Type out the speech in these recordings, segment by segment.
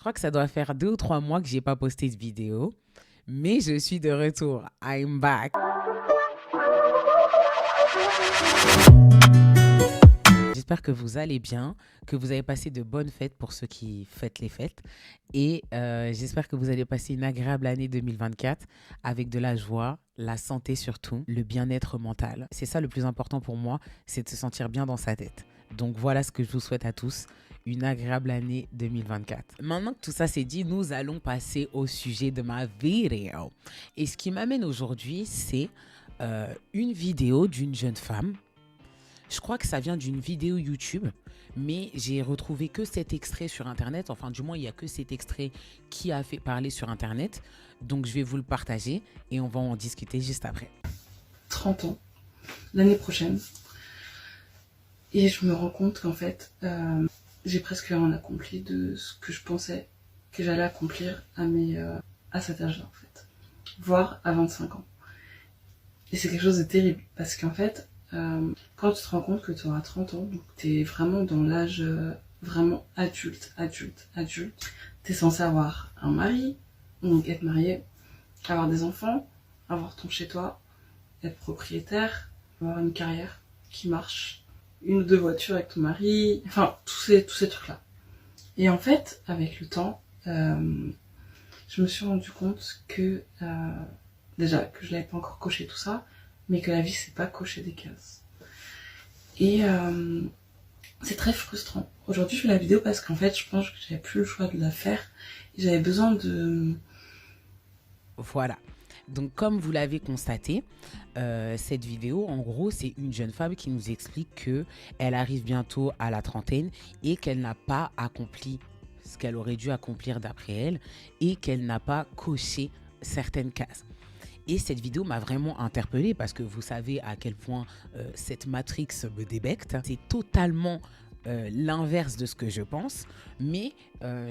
crois que ça doit faire 2 ou 3 mois que j'ai pas posté de vidéo, mais je suis de retour. I'm back. J'espère que vous allez bien, que vous avez passé de bonnes fêtes pour ceux qui fêtent les fêtes. Et j'espère que vous allez passer une agréable année 2024 avec de la joie, la santé surtout, le bien-être mental. C'est ça le plus important pour moi, c'est de se sentir bien dans sa tête. Donc voilà ce que je vous souhaite à tous, une agréable année 2024. Maintenant que tout ça c'est dit, nous allons passer au sujet de ma vidéo. Et ce qui m'amène aujourd'hui, c'est une vidéo d'une jeune femme. Je crois que ça vient d'une vidéo YouTube, mais j'ai retrouvé que cet extrait sur Internet. Enfin, du moins, il n'y a que cet extrait qui a fait parler sur Internet. Donc, je vais vous le partager et on va en discuter juste après. 30 ans, l'année prochaine. Et je me rends compte qu'en fait, j'ai presque rien accompli de ce que je pensais que j'allais accomplir à cet âge-là, en fait. Voire à 25 ans. Et c'est quelque chose de terrible, parce qu'en fait, quand tu te rends compte que tu auras 30 ans, donc tu es vraiment dans l'âge vraiment adulte, tu es censé avoir un mari, donc être marié, avoir des enfants, avoir ton chez-toi, être propriétaire, avoir une carrière qui marche, une ou deux voitures avec ton mari, enfin tous ces trucs-là. Et en fait, avec le temps, je me suis rendu compte que déjà que je n'avais pas encore coché tout ça, mais que la vie c'est pas cocher des cases. Et c'est très frustrant. Aujourd'hui je fais la vidéo parce qu'en fait je pense que j'avais plus le choix de la faire et j'avais besoin de... Voilà. Donc comme vous l'avez constaté, cette vidéo, en gros, c'est une jeune femme qui nous explique qu'elle arrive bientôt à la trentaine et qu'elle n'a pas accompli ce qu'elle aurait dû accomplir d'après elle et qu'elle n'a pas coché certaines cases. Et cette vidéo m'a vraiment interpellée parce que vous savez à quel point cette Matrix me débecte. C'est totalement l'inverse de ce que je pense, mais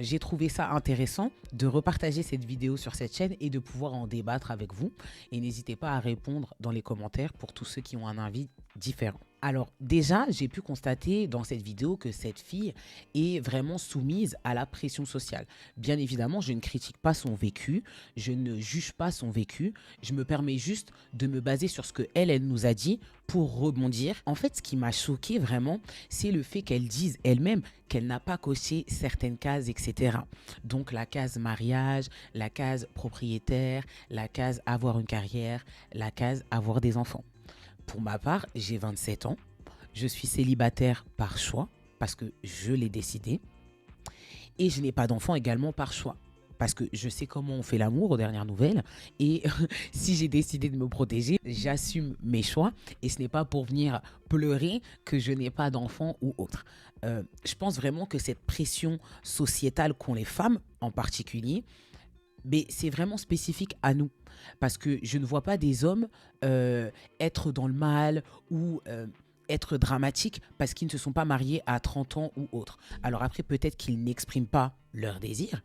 j'ai trouvé ça intéressant de repartager cette vidéo sur cette chaîne et de pouvoir en débattre avec vous. Et n'hésitez pas à répondre dans les commentaires pour tous ceux qui ont un avis différent. Alors déjà, j'ai pu constater dans cette vidéo que cette fille est vraiment soumise à la pression sociale. Bien évidemment, je ne critique pas son vécu, je ne juge pas son vécu, je me permets juste de me baser sur ce que elle nous a dit pour rebondir. En fait, ce qui m'a choqué vraiment, c'est le fait qu'elle dise elle-même qu'elle n'a pas coché certaines cases, etc. Donc la case mariage, la case propriétaire, la case avoir une carrière, la case avoir des enfants. Pour ma part, j'ai 27 ans. Je suis célibataire par choix, parce que je l'ai décidé. Et je n'ai pas d'enfant également par choix, parce que je sais comment on fait l'amour aux dernières nouvelles. Et si j'ai décidé de me protéger, j'assume mes choix. Et ce n'est pas pour venir pleurer que je n'ai pas d'enfant ou autre. Je pense vraiment que cette pression sociétale qu'ont les femmes en particulier, mais c'est vraiment spécifique à nous. Parce que je ne vois pas des hommes être dans le mal ou être dramatiques parce qu'ils ne se sont pas mariés à 30 ans ou autre. Alors après, peut-être qu'ils n'expriment pas leur désir.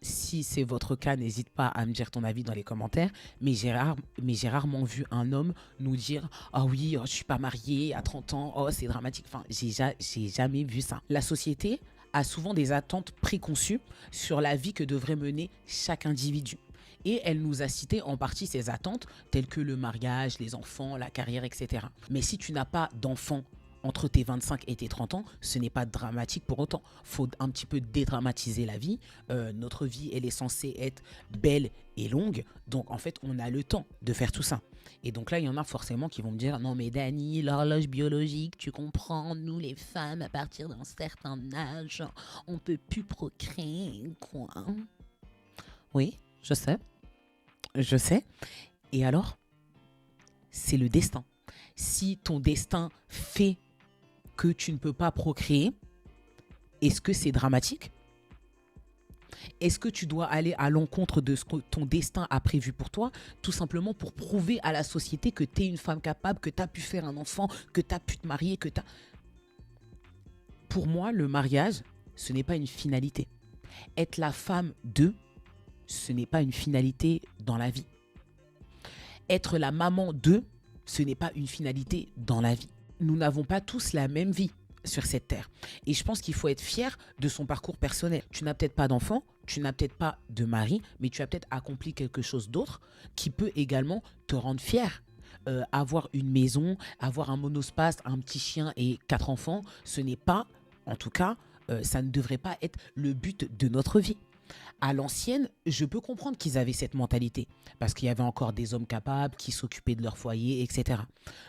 Si c'est votre cas, n'hésite pas à me dire ton avis dans les commentaires. Mais j'ai rarement vu un homme nous dire « Ah oui, oh, je ne suis pas marié à 30 ans, oh c'est dramatique ». Enfin, j'ai jamais vu ça. La société a souvent des attentes préconçues sur la vie que devrait mener chaque individu. Et elle nous a cité en partie ces attentes, telles que le mariage, les enfants, la carrière, etc. Mais si tu n'as pas d'enfants entre tes 25 et tes 30 ans, ce n'est pas dramatique pour autant. Il faut un petit peu dédramatiser la vie. Notre vie, elle est censée être belle et longue. Donc, en fait, on a le temps de faire tout ça. Et donc là, il y en a forcément qui vont me dire « Non mais Dani, l'horloge biologique, tu comprends, nous les femmes, à partir d'un certain âge, on ne peut plus procréer, quoi. » Oui, je sais. Je sais. Et alors, c'est le destin. Si ton destin fait que tu ne peux pas procréer, est-ce que c'est dramatique? Est-ce que tu dois aller à l'encontre de ce que ton destin a prévu pour toi, tout simplement pour prouver à la société que tu es une femme capable, que tu as pu faire un enfant, que tu as pu te marier, que tu as... Pour moi, le mariage, ce n'est pas une finalité. Être la femme de, ce n'est pas une finalité dans la vie. Être la maman de, ce n'est pas une finalité dans la vie. Nous n'avons pas tous la même vie. sur cette terre. Et je pense qu'il faut être fier de son parcours personnel. Tu n'as peut-être pas d'enfant, tu n'as peut-être pas de mari, mais tu as peut-être accompli quelque chose d'autre qui peut également te rendre fier. Avoir une maison, avoir un monospace, un petit chien et 4 enfants, ce n'est pas, en tout cas, ça ne devrait pas être le but de notre vie. À l'ancienne, je peux comprendre qu'ils avaient cette mentalité, parce qu'il y avait encore des hommes capables qui s'occupaient de leur foyer, etc.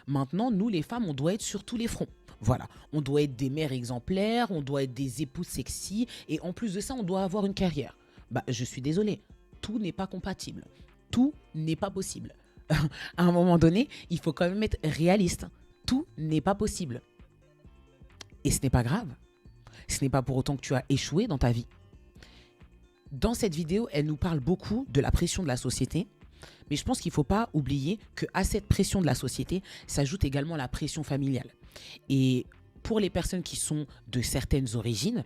Maintenant, nous les femmes, on doit être sur tous les fronts. Voilà, on doit être des mères exemplaires, on doit être des épouses sexy, et en plus de ça, on doit avoir une carrière. Bah, je suis désolée, tout n'est pas compatible, tout n'est pas possible. À un moment donné, il faut quand même être réaliste. Tout n'est pas possible. Et ce n'est pas grave. Ce n'est pas pour autant que tu as échoué dans ta vie. Dans cette vidéo, elle nous parle beaucoup de la pression de la société. Mais je pense qu'il ne faut pas oublier qu'à cette pression de la société s'ajoute également la pression familiale. Et pour les personnes qui sont de certaines origines,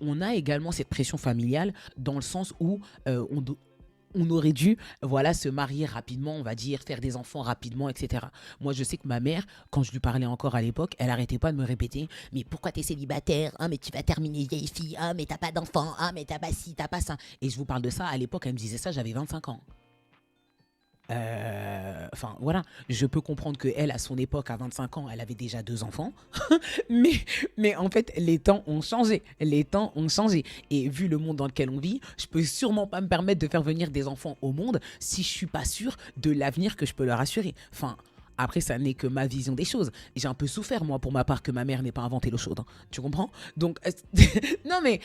on a également cette pression familiale dans le sens où on aurait dû se marier rapidement, on va dire, faire des enfants rapidement, etc. Moi, je sais que ma mère, quand je lui parlais encore à l'époque, elle n'arrêtait pas de me répéter « Mais pourquoi t'es célibataire? Ah, mais tu vas terminer vieille fille. Ah, mais t'as pas d'enfant. Ah, mais t'as pas ci, t'as pas ça. » Et je vous parle de ça, à l'époque, elle me disait ça, j'avais 25 ans. Enfin, voilà, je peux comprendre qu'elle, à son époque, à 25 ans, elle avait déjà 2 enfants. mais en fait, les temps ont changé. Les temps ont changé. Et vu le monde dans lequel on vit, je peux sûrement pas me permettre de faire venir des enfants au monde si je suis pas sûre de l'avenir que je peux leur assurer. Enfin, après, ça n'est que ma vision des choses. J'ai un peu souffert, moi, pour ma part, que ma mère n'ait pas inventé l'eau chaude. Hein. Tu comprends? Donc, non mais...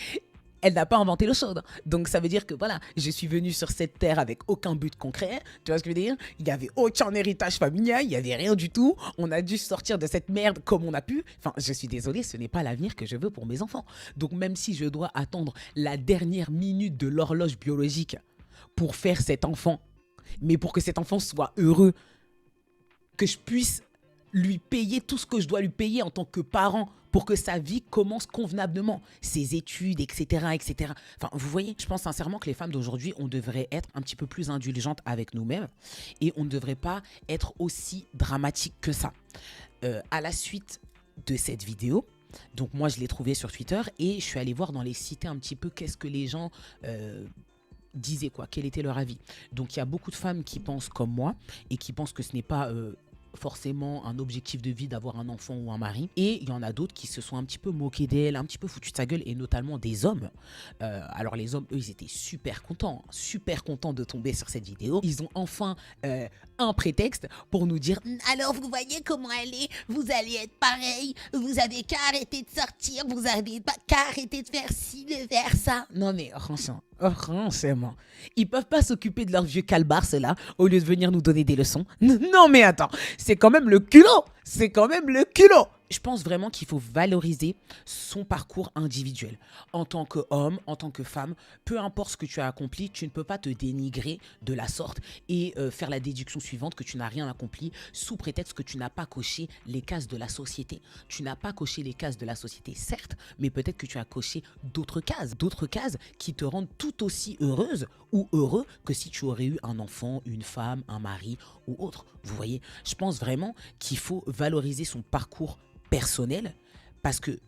Elle n'a pas inventé l'eau chaude. Donc ça veut dire que voilà, je suis venue sur cette terre avec aucun but concret. Tu vois ce que je veux dire? Il n'y avait aucun héritage familial, il n'y avait rien du tout. On a dû sortir de cette merde comme on a pu. Enfin, je suis désolée, ce n'est pas l'avenir que je veux pour mes enfants. Donc même si je dois attendre la dernière minute de l'horloge biologique pour faire cet enfant, mais pour que cet enfant soit heureux, que je puisse lui payer tout ce que je dois lui payer en tant que parent pour que sa vie commence convenablement, ses études, etc., etc. Enfin, vous voyez, je pense sincèrement que les femmes d'aujourd'hui, on devrait être un petit peu plus indulgentes avec nous-mêmes et on ne devrait pas être aussi dramatique que ça. À la suite de cette vidéo, donc moi je l'ai trouvée sur Twitter et je suis allée voir dans les sites un petit peu qu'est-ce que les gens... disaient quoi, quel était leur avis. Donc il y a beaucoup de femmes qui pensent comme moi et qui pensent que ce n'est pas forcément un objectif de vie d'avoir un enfant ou un mari, et il y en a d'autres qui se sont un petit peu moqués d'elle, un petit peu foutus de sa gueule, et notamment des hommes. Alors les hommes, eux, ils étaient super contents de tomber sur cette vidéo. Ils ont enfin un prétexte pour nous dire « Alors vous voyez comment elle est, vous allez être pareil, vous avez qu'à arrêter de sortir, vous avez qu'à arrêter de faire ci, de faire ça. » Non mais franchement, ils peuvent pas s'occuper de leur vieux calebarse là au lieu de venir nous donner des leçons. Non mais attends, c'est quand même le culot. Je pense vraiment qu'il faut valoriser son parcours individuel. En tant qu'homme, en tant que femme, peu importe ce que tu as accompli, tu ne peux pas te dénigrer de la sorte et faire la déduction suivante que tu n'as rien accompli sous prétexte que tu n'as pas coché les cases de la société. Tu n'as pas coché les cases de la société, certes, mais peut-être que tu as coché d'autres cases qui te rendent tout aussi heureuse ou heureux que si tu aurais eu un enfant, une femme, un mari ou autre. Vous voyez, je pense vraiment qu'il faut valoriser son parcours personnel, parce que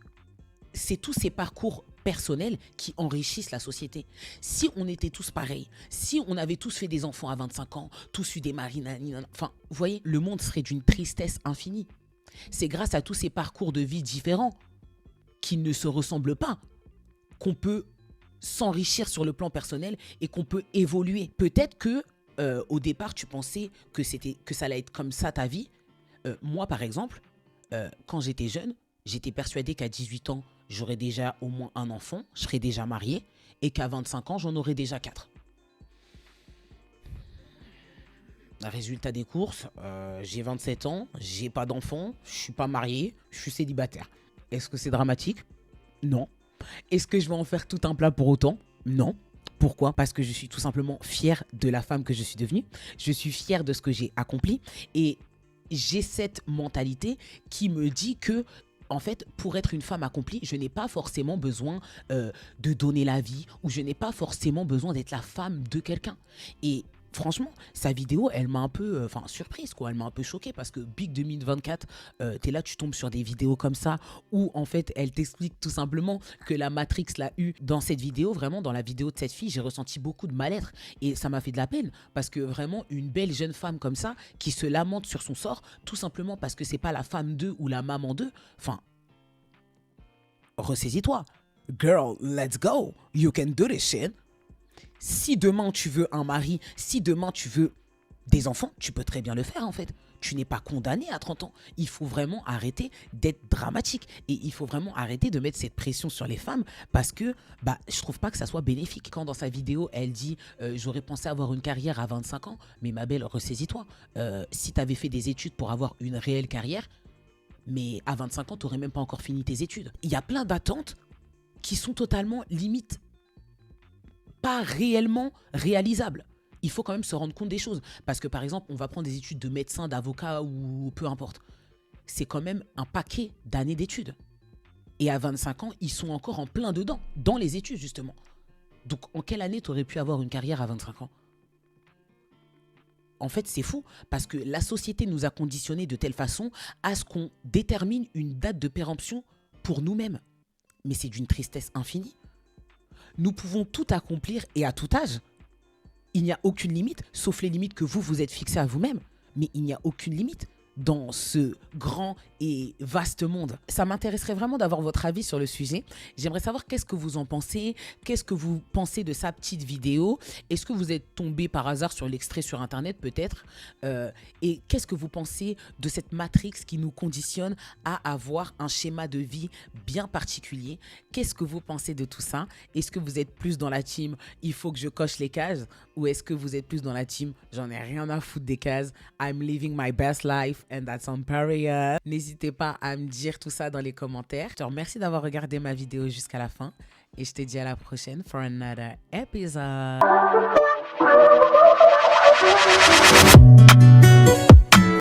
c'est tous ces parcours personnels qui enrichissent la société. Si on était tous pareils, si on avait tous fait des enfants à 25 ans, tous eu des maris, enfin, vous voyez, le monde serait d'une tristesse infinie. C'est grâce à tous ces parcours de vie différents qui ne se ressemblent pas qu'on peut s'enrichir sur le plan personnel et qu'on peut évoluer. Peut-être que au départ, tu pensais que ça allait être comme ça ta vie. Moi, par exemple, quand j'étais jeune, j'étais persuadée qu'à 18 ans, j'aurais déjà au moins un enfant, je serais déjà mariée, et qu'à 25 ans, j'en aurais déjà 4. Résultat des courses, j'ai 27 ans, j'ai pas d'enfant, je suis pas mariée, je suis célibataire. Est-ce que c'est dramatique? Non. Est-ce que je vais en faire tout un plat pour autant? Non. Pourquoi? Parce que je suis tout simplement fière de la femme que je suis devenue. Je suis fière de ce que j'ai accompli et j'ai cette mentalité qui me dit que, en fait, pour être une femme accomplie, je n'ai pas forcément besoin de donner la vie ou je n'ai pas forcément besoin d'être la femme de quelqu'un. Et Franchement, sa vidéo, elle m'a un peu surprise, quoi. Elle m'a un peu choquée parce que Big 2024, t'es là, tu tombes sur des vidéos comme ça où en fait, elle t'explique tout simplement que la Matrix l'a eu dans cette vidéo. Vraiment, dans la vidéo de cette fille, j'ai ressenti beaucoup de mal-être et ça m'a fait de la peine parce que vraiment, une belle jeune femme comme ça qui se lamente sur son sort tout simplement parce que c'est pas la femme d'eux ou la maman d'eux. Enfin, ressaisis-toi. Girl, let's go. You can do this shit. Si demain tu veux un mari, si demain tu veux des enfants, tu peux très bien le faire en fait. Tu n'es pas condamné à 30 ans. Il faut vraiment arrêter d'être dramatique et il faut vraiment arrêter de mettre cette pression sur les femmes parce que je trouve pas que ça soit bénéfique. Quand dans sa vidéo, elle dit j'aurais pensé avoir une carrière à 25 ans, mais ma belle, ressaisis-toi. Si tu avais fait des études pour avoir une réelle carrière, mais à 25 ans, tu n'aurais même pas encore fini tes études. Il y a plein d'attentes qui sont totalement limite pas réellement réalisable. Il faut quand même se rendre compte des choses. Parce que par exemple, on va prendre des études de médecin, d'avocat ou peu importe. C'est quand même un paquet d'années d'études. Et à 25 ans, ils sont encore en plein dedans, dans les études justement. Donc en quelle année tu aurais pu avoir une carrière à 25 ans ? En fait, c'est fou parce que la société nous a conditionnés de telle façon à ce qu'on détermine une date de péremption pour nous-mêmes. Mais c'est d'une tristesse infinie. Nous pouvons tout accomplir et à tout âge. Il n'y a aucune limite, sauf les limites que vous êtes fixées à vous-même. Mais il n'y a aucune limite dans ce grand et vaste monde. Ça m'intéresserait vraiment d'avoir votre avis sur le sujet. J'aimerais savoir qu'est-ce que vous en pensez, qu'est-ce que vous pensez de sa petite vidéo. Est-ce que vous êtes tombé par hasard sur l'extrait sur Internet peut-être et qu'est-ce que vous pensez de cette matrix qui nous conditionne à avoir un schéma de vie bien particulier? Qu'est-ce que vous pensez de tout ça? Est-ce que vous êtes plus dans la team « il faut que je coche les cases » ou est-ce que vous êtes plus dans la team « j'en ai rien à foutre des cases, I'm living my best life and that's on period ». N'hésitez pas à me dire tout ça dans les commentaires. Je te remercie d'avoir regardé ma vidéo jusqu'à la fin et je te dis à la prochaine for another episode.